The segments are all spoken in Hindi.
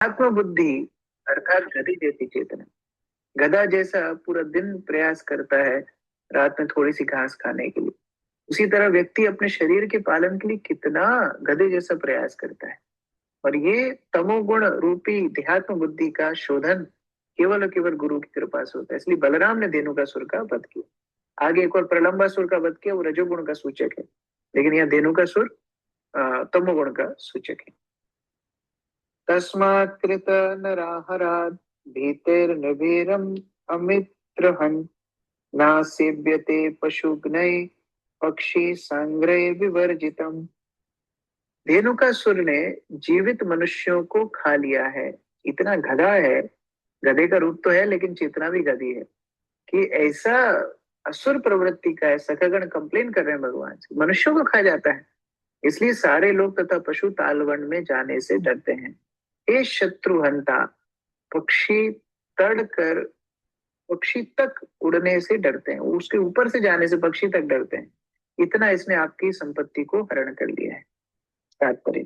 आत्म बुद्धि अर्थात गधे जैसी चेतना। गधा जैसा पूरा दिन प्रयास करता है रात में थोड़ी सी घास खाने के लिए, उसी तरह व्यक्ति अपने शरीर के पालन के लिए कितना गधे जैसा प्रयास करता है। और ये तमोगुण रूपी देहात्म बुद्धि का शोधन केवल और केवल गुरु की कृपा से होता है। इसलिए बलराम ने धेनुकासुर का वध किया। आगे एक और प्रलंबासुर का वध किया, वो रजोगुण का सूचक है, लेकिन यहाँ धेनुकासुर तमोगुण का सूचक है। तस्मात् कृत नराहरात् भीतिर्निभीरम् अमित्रहन् नासेव्यते पशुघ्नैः पक्षी संग्रह विवर्जितम। धेनुकासुर ने जीवित मनुष्यों को खा लिया है। इतना गधा है, गधे का रूप तो है लेकिन चेतना भी गधी है, कि ऐसा असुर प्रवृत्ति का है। सखागण कंप्लेन कर रहे हैं भगवान से, मनुष्यों को खा जाता है। इसलिए सारे लोग तथा पशु तालवन में जाने से डरते हैं। हे शत्रुहंता, पक्षी तड़ कर पक्षी तक उड़ने से डरते हैं, उसके ऊपर से जाने से पक्षी तक डरते हैं। इतना इसने आपकी संपत्ति को हरण कर लिया है। तात्पर्य,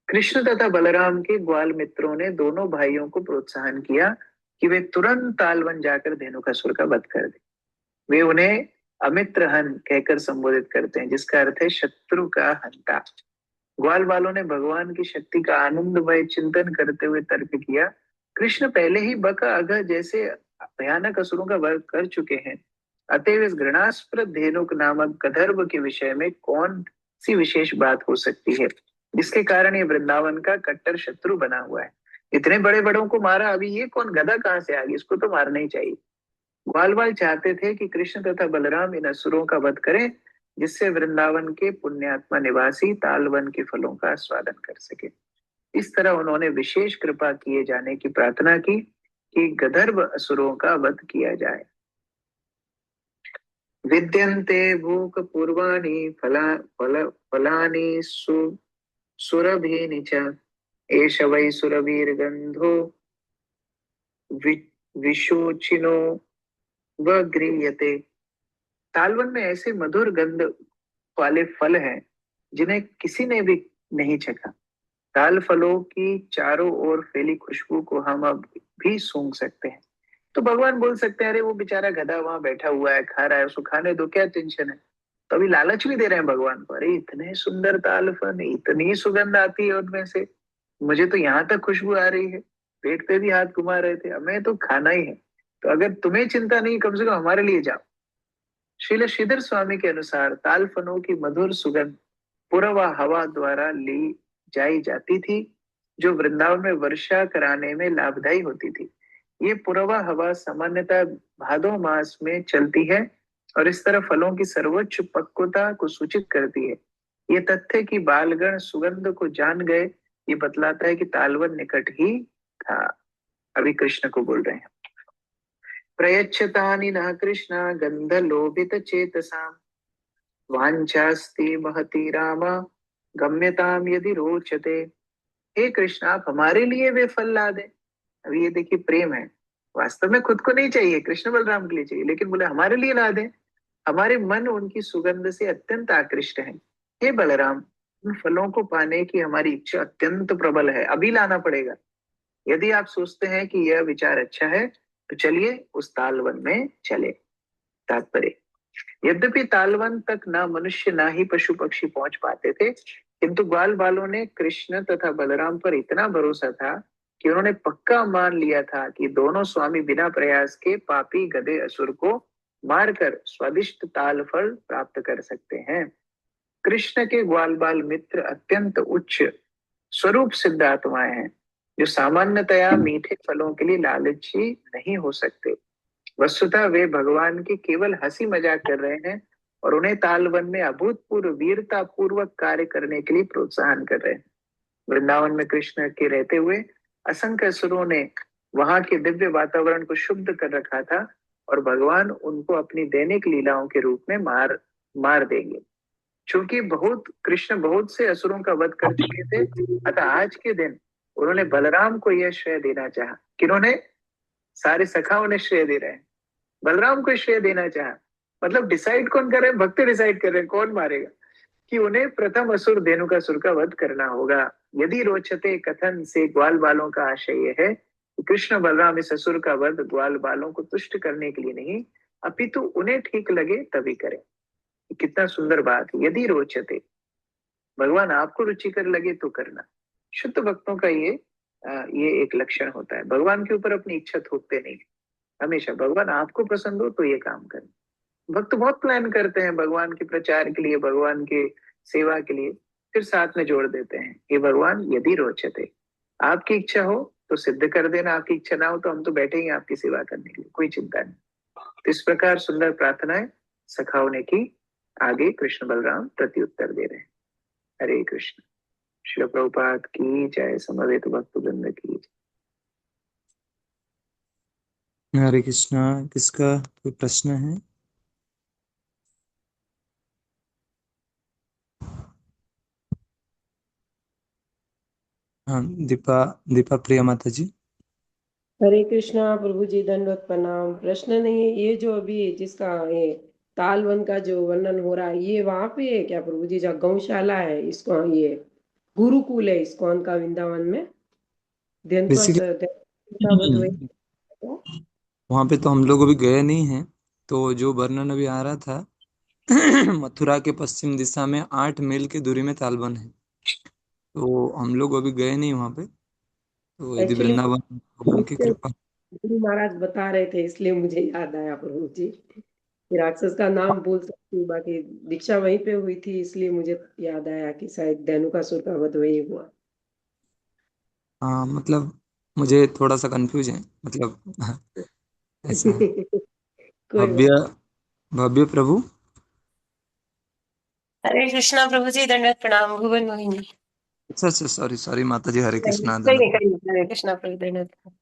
कृष्ण तथा बलराम के ग्वाल मित्रों ने दोनों भाइयों को प्रोत्साहन किया कि वे तुरंत तालवन जाकर धेनुकासुर का वध कर दे। वे उन्हें अमित्रहन कहकर संबोधित करते हैं, जिसका अर्थ है शत्रु का हंता। ग्वाल वालों ने भगवान की शक्ति का आनंदमय चिंतन करते हुए तर्क किया, कृष्ण पहले ही बक अघ जैसे भयानक असुरों का वध कर चुके हैं, अतएव इस घृणास्पद धेनुक नामक गंधर्व के विषय में कौन सी विशेष बात हो सकती है जिसके कारण ये वृंदावन का कट्टर शत्रु बना हुआ है। इतने बड़े बड़ों को मारा, अभी ये कौन गधा कहाँ से आ गई, इसको तो मारना ही चाहिए। ग्वाल वाल चाहते थे कि कृष्ण तथा बलराम इन असुरों का वध करें, जिससे वृंदावन के पुण्यात्मा निवासी तालवन के फलों का स्वादन कर सके। इस तरह उन्होंने विशेष कृपा किए जाने की प्रार्थना की कि गंधर्व असुरों का वध किया जाए। विद्यन्ते भूक पूर्वाणि फलानि सुरभीनि च एष वै सुरवीर्गन्धो विशोचिनो वगृह्यते। तालवन में ऐसे मधुर गंध वाले फल हैं जिन्हें किसी ने भी नहीं चखा। ताल फलों की चारों ओर फैली खुशबू को हम अब भी सूंघ सकते हैं। तो भगवान बोल सकते हैं, अरे वो बेचारा गधा वहां बैठा हुआ है, खा रहा है, उसको खाने दो, क्या टेंशन है। तो अभी लालच भी दे रहे हैं भगवान को, अरे इतने सुंदर ताल फल, इतनी सुगंध आती है उनमें से, मुझे तो यहाँ तक खुशबू आ रही है, पेट पे भी हाथ घुमा रहे थे, हमें तो खाना ही है। तो अगर तुम्हें चिंता नहीं, कम से कम हमारे लिए जाओ। श्रील श्रीधर स्वामी के अनुसार ताल फलों की मधुर सुगंध पूर्वा हवा द्वारा ली जाई जाती थी, जो वृंदावन में वर्षा कराने में लाभदायी होती थी। ये पूर्वा हवा सामान्यतः भादो मास में चलती है और इस तरह फलों की सर्वोच्च पक्वता को सूचित करती है। ये तथ्य कि बालगण सुगंध को जान गए, ये बतलाता है कि तालवन निकट ही था। अभी कृष्ण को बोल रहे हैं, प्रयच्छतानि न कृष्ण गंध लोभित चेतसाम वांछास्ति महति राम गम्यताम यदि रोचते। हे कृष्ण, आप हमारे लिए वे फल ला दें। अभी ये देखिए प्रेम है, वास्तव में खुद को नहीं चाहिए, कृष्ण बलराम के लिए चाहिए, लेकिन बोले हमारे लिए ला दें, हमारे मन उनकी सुगंध से अत्यंत आकृष्ट है। हे बलराम, उन फलों को पाने की हमारी इच्छा अत्यंत प्रबल है, अभी लाना पड़ेगा। यदि आप सोचते हैं कि यह विचार अच्छा है तो चलिए उस तालवन में चले। तात्पर्य, यद्यपि तालवन तक ना मनुष्य ना ही पशु पक्षी पहुंच पाते थे, किंतु ग्वाल बालों ने कृष्ण तथा बलराम पर इतना भरोसा था कि उन्होंने पक्का मान लिया था कि दोनों स्वामी बिना प्रयास के पापी गधे असुर को मारकर स्वादिष्ट ताल फल प्राप्त कर सकते हैं। कृष्ण के ग्वाल बाल मित्र अत्यंत उच्च स्वरूप सिद्ध आत्माएं हैं, जो सामान्यतया मीठे फलों के लिए लालची नहीं हो सकते। वस्तुतः वे भगवान की केवल हंसी मजाक कर रहे हैं और उन्हें तालवन में अभूतपूर्व वीरता पूर्वक कार्य करने के लिए प्रोत्साहन कर रहे हैं। वृंदावन में कृष्ण के रहते हुए असंख्य असुरों ने वहां के दिव्य वातावरण को शुद्ध कर रखा था और भगवान उनको अपनी दैनिक लीलाओं के रूप में मार मार देंगे। चूंकि कृष्ण बहुत से असुरों का वध कर चुके थे, अतः आज के दिन उन्होंने बलराम को यह श्रेय देना चाहा। किन्होंने? सारे सखाओं ने श्रेय दे रहे हैं, बलराम को श्रेय देना चाहा। मतलब डिसाइड कौन कर रहे हैं? भक्त डिसाइड कर रहे हैं कौन मारेगा, कि उन्हें प्रथम असुर धेनुकासुर का वध करना होगा। यदि रोचते कथन से ग्वाल बालों का आशय यह है कि कृष्ण बलराम इस असुर का वध ग्वाल बालों को तुष्ट करने के लिए नहीं, अपितु उन्हें ठीक लगे तभी करें। कितना सुंदर बात है, यदि रोचते, भगवान आपको रुचिकर लगे तो करना। शुद्ध भक्तों का ये एक लक्षण होता है, भगवान के ऊपर अपनी इच्छा थोपते नहीं, हमेशा भगवान आपको पसंद हो तो ये काम करें। भक्त बहुत प्लान करते हैं भगवान के प्रचार के लिए, भगवान के सेवा के लिए, फिर साथ में जोड़ देते हैं, ये भगवान यदि रोचते, आपकी इच्छा हो तो सिद्ध कर देना, आपकी इच्छा ना हो तो हम तो बैठे ही आपकी सेवा करने के लिए, कोई चिंता नहीं। तो इस प्रकार सुंदर प्रार्थनाएं सखाओं ने की। आगे कृष्ण बलराम प्रत्युत्तर दे रहे हैं। हरे कृष्ण। श्री प्रभुपाद की जय, समवेत भक्त वृंद की जय। हरे कृष्णा। किसका कोई प्रश्न है? हाँ, दीपा दीपा प्रिया माता जी। हरे कृष्णा प्रभु जी, दंडवत प्रणाम। प्रश्न नहीं है, ये जो अभी जिसका ये तालवन का जो वर्णन हो रहा है, ये वहां पे है क्या प्रभु जी? जहाँ गौशाला है, इसको ये गुरुकुल है इस्कॉन का वृंदावन में, का वध हुए। बेसिकली वहां पे तो हम लोग अभी गए नहीं हैं। तो जो वर्णन अभी आ रहा था मथुरा के पश्चिम दिशा में 8 मील की दूरी में तालबन है। तो हम लोग अभी गए नहीं वहां पे। तो यदि एक्चुअली वृंदावन भगवान की कृपा। गुरु महाराज बता रहे थे, इसलिए मुझे याद आया प्रभु जी। ये राक्षस का नाम भूल सकती हूँ, बाकी दीक्षा वहीं पे हुई थी, इसलिए मुझे याद आया कि शायद धेनुकासुर का वध वही हुआ। हाँ, मतलब मुझे थोड़ा सा कंफ्यूज है, मतलब ऐसा है। कोई भव्य बात भव्य प्रभु। हरे कृष्णा प्रभु जी, दंडवत प्रणाम। भुवन मोहिनी। अच्छा अच्छा, सॉरी सॉरी माता जी, हरे कृष्णा कोई नहीं, दंड। कोई नहीं। हरे कृष्णा प्रभु, दंडवत प्रणाम।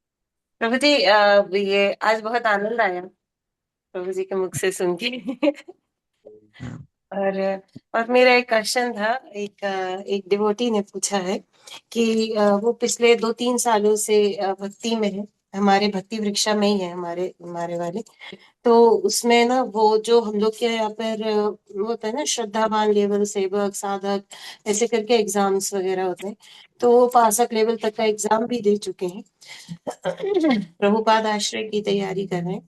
प्रभु जी, ये आज बहुत आनंद आया प्रभु जी के मुख से सुन के। और और मेरा एक क्वेश्चन था, एक डिवोटी ने पूछा है कि वो पिछले 2-3 सालों से भक्ति में है, हमारे भक्ति वृक्षा में ही है, हमारे हमारे वाले। तो उसमें ना, वो जो हम लोग के यहाँ पर वो होता है ना, श्रद्धावान लेवल, सेवक, साधक, ऐसे करके एग्जाम्स वगैरह होते हैं। तो वो पासक लेवल तक का एग्जाम भी दे चुके हैं, प्रभुपाद आश्रय की तैयारी कर रहे हैं।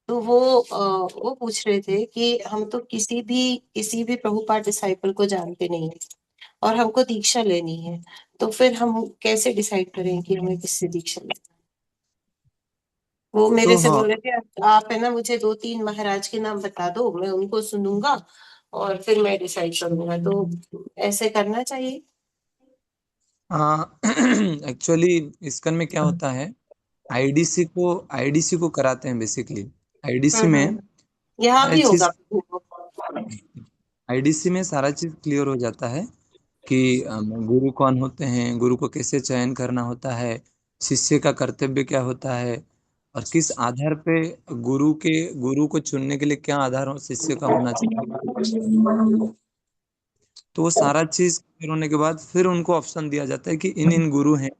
तो वो पूछ रहे थे कि हम तो किसी भी प्रभुपाद डिसाइपल को जानते नहीं है और हमको दीक्षा लेनी है, तो फिर हम कैसे डिसाइड करें कि हमें किससे दीक्षा लेनी है? वो मेरे तो से हाँ, बोल रहे थे, आप है ना, मुझे 2-3 महाराज के नाम बता दो, मैं उनको सुनूंगा और फिर मैं डिसाइड करूंगा। तो ऐसे करना चाहिए? एक्चुअली इस्कन में क्या होता है, आईडीसी को कराते हैं बेसिकली। आईडीसी में यहाँ सारी भी होगा। चीज आईडीसी में सारा चीज क्लियर हो जाता है कि गुरु कौन होते हैं, गुरु को कैसे चयन करना होता है, शिष्य का कर्तव्य क्या होता है, और किस आधार पे गुरु को चुनने के लिए क्या आधार शिष्य का होना चाहिए। तो वो सारा चीज क्लियर होने के बाद फिर उनको ऑप्शन दिया जाता है कि इन इन गुरु हैं,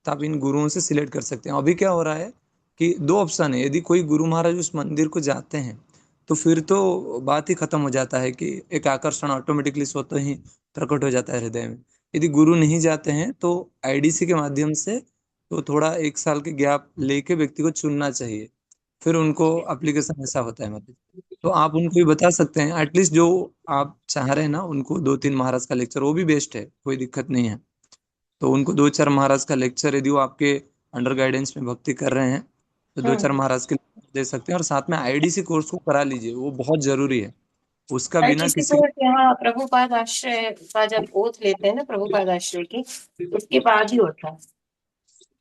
तो आप इन गुरुओं से सिलेक्ट कर सकते हैं। अभी क्या हो रहा है कि दो ऑप्शन है, यदि कोई गुरु महाराज उस मंदिर को जाते हैं तो फिर तो बात ही खत्म हो जाता है कि एक आकर्षण ऑटोमेटिकली स्वतः ही प्रकट हो जाता है हृदय में। यदि गुरु नहीं जाते हैं तो आईडीसी के माध्यम से तो थोड़ा 1 साल के गैप लेके व्यक्ति को चुनना चाहिए, फिर उनको एप्लीकेशन ऐसा होता है मतलब। तो आप उनको भी बता सकते हैं, एटलीस्ट जो आप चाह रहे हैं ना, उनको 2-3 महाराज का लेक्चर, वो भी बेस्ट है, कोई दिक्कत नहीं है। तो उनको 2-4 महाराज का लेक्चर, यदि वो आपके अंडर गाइडेंस में भक्ति कर रहे हैं तो 2-4 महाराज के लेक्चर दे सकते हैं, और साथ में आईडीसी कोर्स को करा लीजिए, वो बहुत जरूरी है। उसका बिना आईटीसी किसी। को यहाँ प्रभुपाद आश्रय का जब ओथ लेते हैं ना, प्रभुपाद आश्रय की, उसके बाद ही होता है।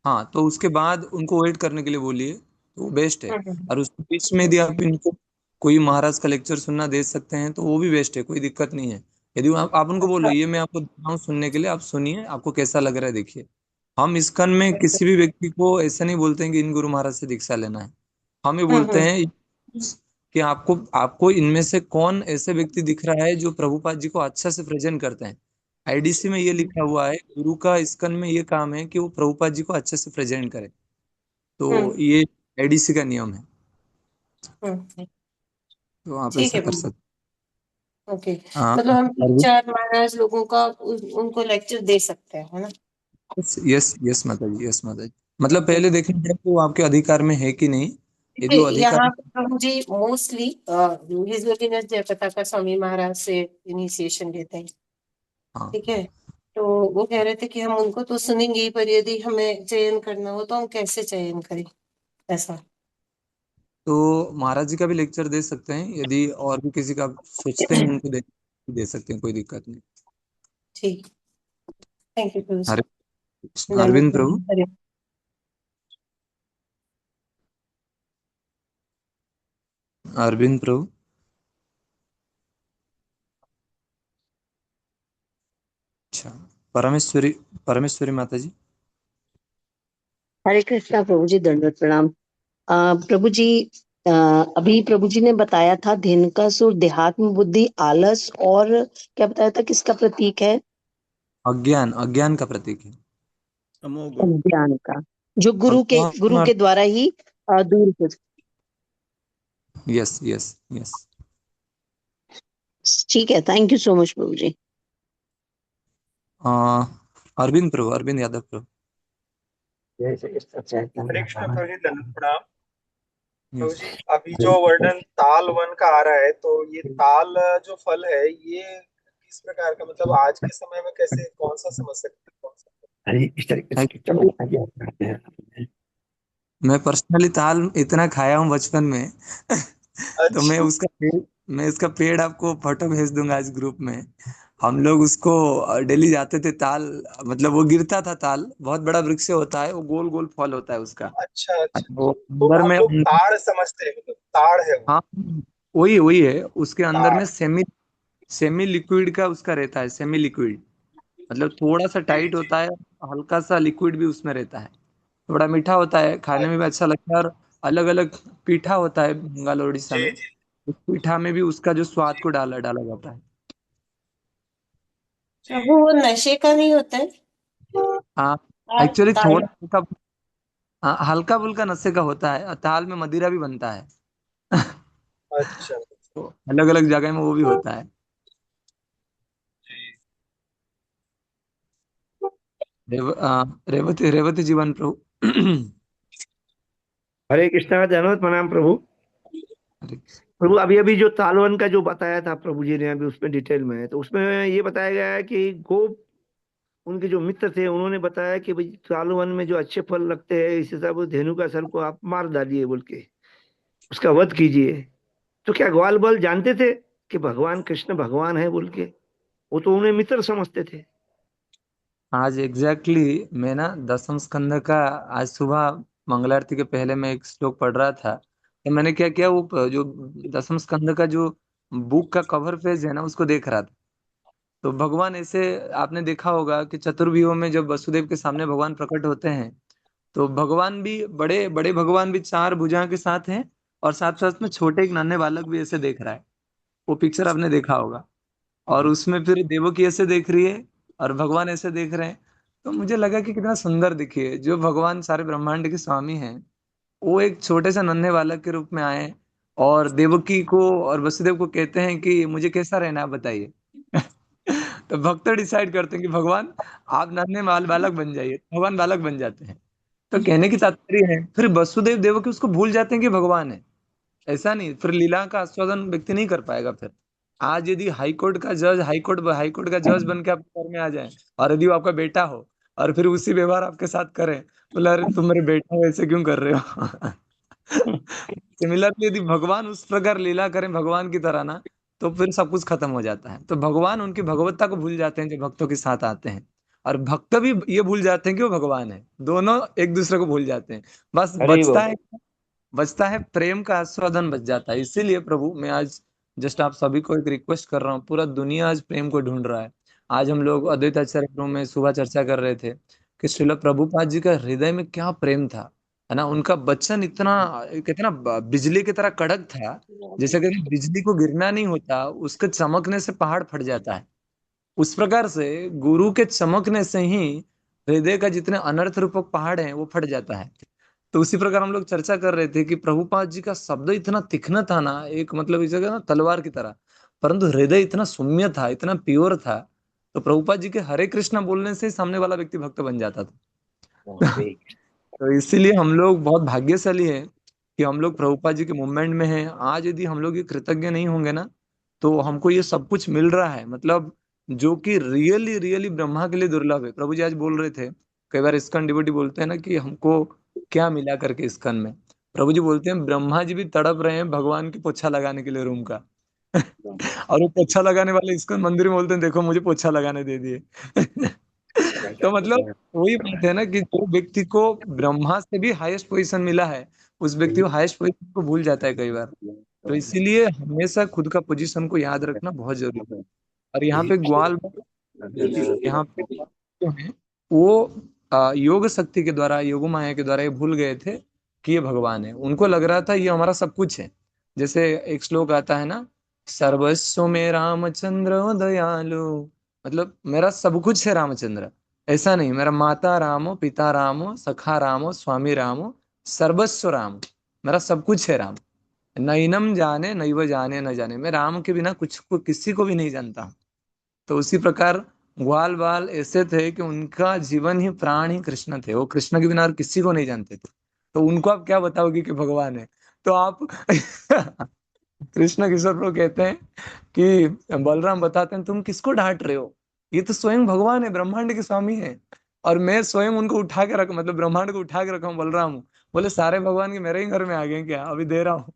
हाँ, तो उसके बाद उनको वेट करने के लिए बोलिए, तो वो बेस्ट है। हम्म। और उसके बीच में यदि आप इनको कोई महाराज का लेक्चर सुनना दे सकते हैं तो वो भी बेस्ट है, कोई दिक्कत नहीं है। यदि आप उनको बोलो ये मैं आपको दे रहा हूँ सुनने के लिए, आप सुनिए, आपको कैसा लग रहा है देखिए। हम इस्कन में किसी भी व्यक्ति को ऐसा नहीं बोलते हैं कि इन गुरु महाराज से दीक्षा लेना है। हम ये बोलते हम्म। हैं कि आपको आपको इनमें से कौन ऐसे व्यक्ति दिख रहा है जो प्रभुपाद जी को अच्छा से प्रेजेंट करते हैं। आईडीसी में ये लिखा हुआ है, गुरु का इस्कन में ये काम है कि वो प्रभुपाद जी को अच्छे से प्रेजेंट करे। तो हम्म। ये आईडीसी का नियम है। हम्म। तो आप ठीक ऐसा है कर भैया। सकते ओके, हाँ, मतलब हम तीन अरविंद, चार महाराज लोगों का उनको लेक्चर दे सकते हैं, है ना? यस यस माता जी, यस माता जी। मतलब पहले देखना पड़ेगा कि वो आपके अधिकार में है कि नहीं। यदि वो देखिए, अधिकार यहाँ पे प्रभु जी mostly his holiness Jaipratap Swami Maharaj से इनिशिएशन लेते हैं, हाँ, ठीक है? तो वो कह रहे थे कि हम उनको तो सुनेंगे ही, पर यदि हमें चयन करना हो तो हम कैसे चयन करें, ऐसा। तो महाराज जी का भी लेक्चर दे सकते हैं, यदि और भी किसी का सोचते हैं उनको दे सकते हैं, कोई दिक्कत नहीं। ठीक, थैंक यू प्रभु जी। हरे कृष्ण। धन्यवाद अरविंद प्रभु, प्रभु। हरे अरविंद प्रभु। अच्छा, परमेश्वरी, परमेश्वरी माता जी। हरे कृष्णा प्रभु जी, दंडवत प्रणाम। प्रभु जी, अ, अभी प्रभु जी ने बताया था धेनुकासुर देहात्म बुद्धि आलस और क्या बताया था, किसका प्रतीक है? अज्ञान, अज्ञान का प्रतीक है। ज्ञान का, जो गुरु अज्ञान और के द्वारा ही दूर हो। Yes yes yes. ठीक है, थैंक यू सो मच प्रभु जी। अरविंद प्रभु, अरविंद यादव प्रभु। हरे कृष्ण प्रभु जी, दंडवत प्रणाम। प्रभु यस। जी, अभी जो वर्णन ताल वन का आ रहा है, तो ये ताल जो फल है, ये किस प्रकार का, मतलब आज के समय में कैसे, कौन सा समझ सकते हैं, कौन सा? इस तरीके से Actually, मैं पर्सनली ताल इतना खाया हूँ बचपन में तो अच्छा, मैं इसका पेड़ आपको फोटो भेज दूंगा आज ग्रुप में। हम लोग उसको डेली जाते थे ताल, मतलब वो गिरता था ताल, बहुत बड़ा वृक्ष होता है, वो गोल गोल फल होता है उसका। अच्छा, अच्छा, वो अच्छा। तो अंदर हम में, लोग ताड़ समझते हैं, मतलब ताड़ है वो। हाँ, वही वही है। उसके अंदर ताड़। में सेमी सेमी लिक्विड का उसका रहता है, सेमी लिक्विड, मतलब थोड़ा सा जी, टाइट जी, होता है, हल्का सा लिक्विड भी उसमें रहता है। बड़ा मीठा होता है, खाने में भी अच्छा लगता है। और अलग अलग पीठा होता है बंगाल और उड़ीसा जी, में, जी, उस पीठा में भी उसका जो स्वाद जी, को डाला डाला जाता है। जी। प्रभु, वो नशे का नहीं होता है? हाँ, एक्चुअली ताड़। थोड़ा हल्का, हाँ, हल्का फुल्का नशे का होता है, और ताल में मदिरा भी बनता है अच्छा, तो अलग अलग जगह में वो भी होता है। जी। रेवती, रेवती जीवन प्रभु हरे कृष्णा, धन्यवाद प्रणाम प्रभु। प्रभु, अभी अभी जो तालवन का जो बताया था प्रभु जी ने, अभी उसमें डिटेल में, तो उसमें ये बताया गया है कि गो, उनके जो मित्र थे उन्होंने बताया कि भाई तालवन में जो अच्छे फल लगते हैं, इस हिसाब से धेनु का सर को आप मार डालिए बोल के, उसका वध कीजिए। तो क्या ग्वाल बाल जानते थे कि भगवान कृष्ण भगवान है बोल के? वो तो उन्हें मित्र समझते थे। आज एग्जैक्टली मैं ना दसम स्कंद का, आज सुबह मंगल आरती के पहले मैं एक श्लोक पढ़ रहा था, तो मैंने क्या किया, वो जो दसम स्कंद का जो बुक का कवर पेज है ना, उसको देख रहा था। तो भगवान ऐसे, आपने देखा होगा कि चतुर्व्यूह में जब वसुदेव के सामने भगवान प्रकट होते हैं, तो भगवान भी, बड़े बड़े भगवान भी चार भुजा के साथ हैं, और साथ साथ में छोटे एक नन्हे बालक भी ऐसे देख रहा है। वो पिक्चर आपने देखा होगा। और उसमें फिर देवकी ऐसे देख रही है, और भगवान ऐसे देख रहे हैं। तो मुझे लगा कि कितना सुंदर दिखिए, जो भगवान सारे ब्रह्मांड के स्वामी हैं, वो एक छोटे से नन्हे बालक के रूप में आए, और देवकी को और वसुदेव को कहते हैं कि मुझे कैसा रहना है, आप बताइए तो भक्त डिसाइड करते हैं कि भगवान आप नन्हे बाल बालक बन जाइए, भगवान बालक बन जाते हैं। तो कहने की तात्पर्य है, फिर वसुदेव देवकी उसको भूल जाते हैं कि भगवान है। ऐसा नहीं, फिर लीला का आस्वादन व्यक्ति नहीं कर पाएगा फिर। आज यदि हाई कोर्ट का जज बन के आपके घर में आ जाए, और यदि वो आपका बेटा हो, और फिर उसी व्यवहार आपके साथ करें, बोला अरे तुम मेरे बेटा हो, ऐसे क्यों कर रहे हो सिमिलरली यदि भगवान उस प्रकार लीला करें भगवान की तरह ना, तो फिर सब कुछ खत्म हो जाता है। तो भगवान उनकी भगवत्ता को भूल जाते हैं जो भक्तों के साथ आते हैं, और भक्त भी ये भूल जाते हैं कि वो भगवान है। दोनों एक दूसरे को भूल जाते हैं। बस हरे बोल। बचता है प्रेम का आस्वादन बच जाता है। इसीलिए प्रभु, मैं आज जस्ट आप सभी को एक रिक्वेस्ट कर रहा हूँ, पूरा दुनिया आज प्रेम को ढूंढ रहा है। आज हम लोग अद्वैत आचार्य गृह में सुबह चर्चा कर रहे थे कि श्रील प्रभुपाद जी का हृदय में क्या प्रेम था, है ना। उनका वचन इतना, कितना बिजली की तरह कड़क था। जैसे कि बिजली को गिरना नहीं होता, उसके चमकने से पहाड़ फट जाता है, उस प्रकार से गुरु के चमकने से ही हृदय का जितने अनर्थ रूपक पहाड़ हैं वो फट जाता है। तो उसी प्रकार हम लोग चर्चा कर रहे थे कि प्रभुपाद जी का शब्द इतना तीक्ष्ण था ना, एक मतलब इसे कहना तलवार की तरह। परंतु हृदय इतना सौम्य था, इतना प्योर था, तो प्रभुपाद जी के हरे कृष्णा बोलने से ही सामने वाला व्यक्ति भक्त बन जाता था। तो इसीलिए हम लोग बहुत भाग्यशाली हैं कि हम लोग प्रभुपाद जी के मूवमेंट में हैं। आज यदि हम लोग ये कृतज्ञ नहीं होंगे ना, तो हमको ये सब कुछ मिल रहा है, मतलब जो कि रियली रियली ब्रह्मा के लिए दुर्लभ है। प्रभु जी आज बोल रहे थे, कई बार इस्कन डिवोटी बोलते हैं ना कि हमको क्या मिला करके इस्कन में। प्रभु जी बोलते हैं ब्रह्मा जी भी तड़प रहे हैं भगवान की पोछा लगाने के लिए रूम का। और वो पोछा लगाने वाले इस्कन मंदिर में बोलते हैं देखो मुझे पोछा लगाने दे दिए। तो मतलब वही बात है ना कि जो व्यक्ति को ब्रह्मा से भी हाईएस्ट पोजीशन मिला है, उस व्यक्ति को हाईएस्ट पोजीशन को भूल जाता है कई बार। तो इसीलिए हमेशा खुद का पोजीशन को याद रखना बहुत जरूरी है। और यहाँ पे ग्वाल, यहाँ पे जो है वो योग शक्ति के द्वारा, योग माया के द्वारा ये भूल गए थे कि ये भगवान है। उनको लग रहा था ये हमारा सब कुछ है। जैसे एक श्लोक आता है ना, सर्वस्व में रामचंद्र दयालु, मतलब मेरा सब कुछ है रामचंद्र। ऐसा नहीं, मेरा माता रामो, पिता रामो, सखा रामो, स्वामी रामो, सर्वस्व राम, मेरा सब कुछ है राम। नैनम जाने नैव जाने न जाने, मैं राम के बिना कुछ को किसी को भी नहीं जानता। तो उसी प्रकार ग्वाल बाल ऐसे थे कि उनका जीवन ही प्राण ही कृष्ण थे, वो कृष्ण के बिना और किसी को नहीं जानते थे। तो उनको आप क्या बताओगे कि भगवान है? तो आप कृष्ण किशोर प्रभु कहते हैं कि बलराम बताते हैं तुम किसको डांट रहे हो, ये तो स्वयं भगवान है, ब्रह्मांड के स्वामी है। और मैं स्वयं उनको उठा के रख, मतलब ब्रह्मांड को उठा के रखा हूँ, बलराम हूँ। बोले सारे भगवान के मेरे ही घर में आ गए क्या, अभी दे रहा हूँ।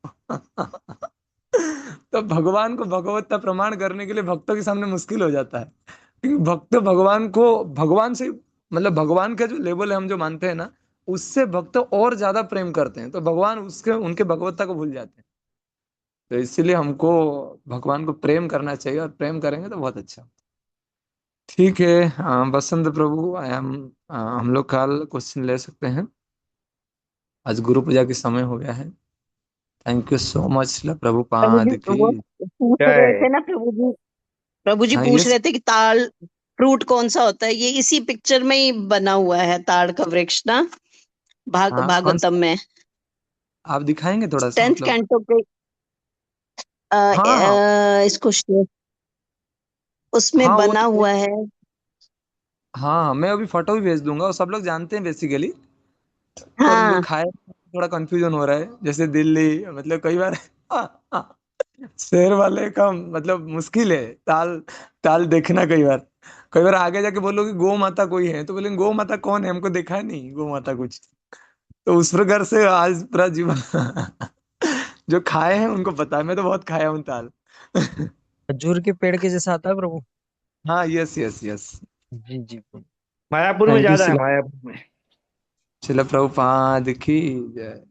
तो भगवान को भगवत्ता प्रमाण करने के लिए भक्तों के सामने मुश्किल हो जाता है, क्योंकि भक्त भगवान को भगवान से, मतलब भगवान का जो लेवल है हम जो मानते हैं ना, उससे भक्त और ज्यादा प्रेम करते हैं, तो भगवान उसके उनके भगवत्ता को भूल जाते हैं। तो इसीलिए हमको भगवान को प्रेम करना चाहिए, और प्रेम करेंगे तो बहुत अच्छा। ठीक है, बसंत प्रभु, आई एम, हम लोग कल क्वेश्चन ले सकते हैं, आज गुरु पूजा के समय हो गया है। थैंक यू सो मच प्रभु जी प्रभुपाद की वो पूछ रहे जय। थे ना प्रभु जी हाँ पूछ यस, रहे थे कि ताड़ फ्रूट कौन सा होता है, ये इसी पिक्चर में ही बना हुआ है ताड़ का वृक्ष ना, हाँ कौन भागवतम में आप दिखाएंगे थोड़ा सा 10th मतलब? कैंटो के हाँ हाँ इसको उसमें हाँ, वो बना तो, हुआ है। हाँ हाँ, मैं अभी फोटो भी भेज दूंगा, वो सब लोग जानते हैं बेसिकली। पर जो हाँ खाए थोड़ा कंफ्यूजन हो रहा है, जैसे दिल्ली, मतलब कई बार शहर वाले का मतलब मुश्किल है ताल, ताल देखना। कई बार आगे जाके बोलोगे गौ माता कोई है, तो बोलेंगे गौ माता कौन है, हमको देखा है नहीं गौ माता कुछ। तो उस प्रकार से आज पूरा जीवन जो खाए हैं उनको पता है, मैं तो बहुत खाया हूँ ताल। खजूर के पेड़ के जैसा आता है प्रभु। हाँ यस यस यस। जी जी प्रभु। मायापुर में थैंक यू ज्यादा है, शिला, मायापुर में। शिला प्रभुपाद की जय।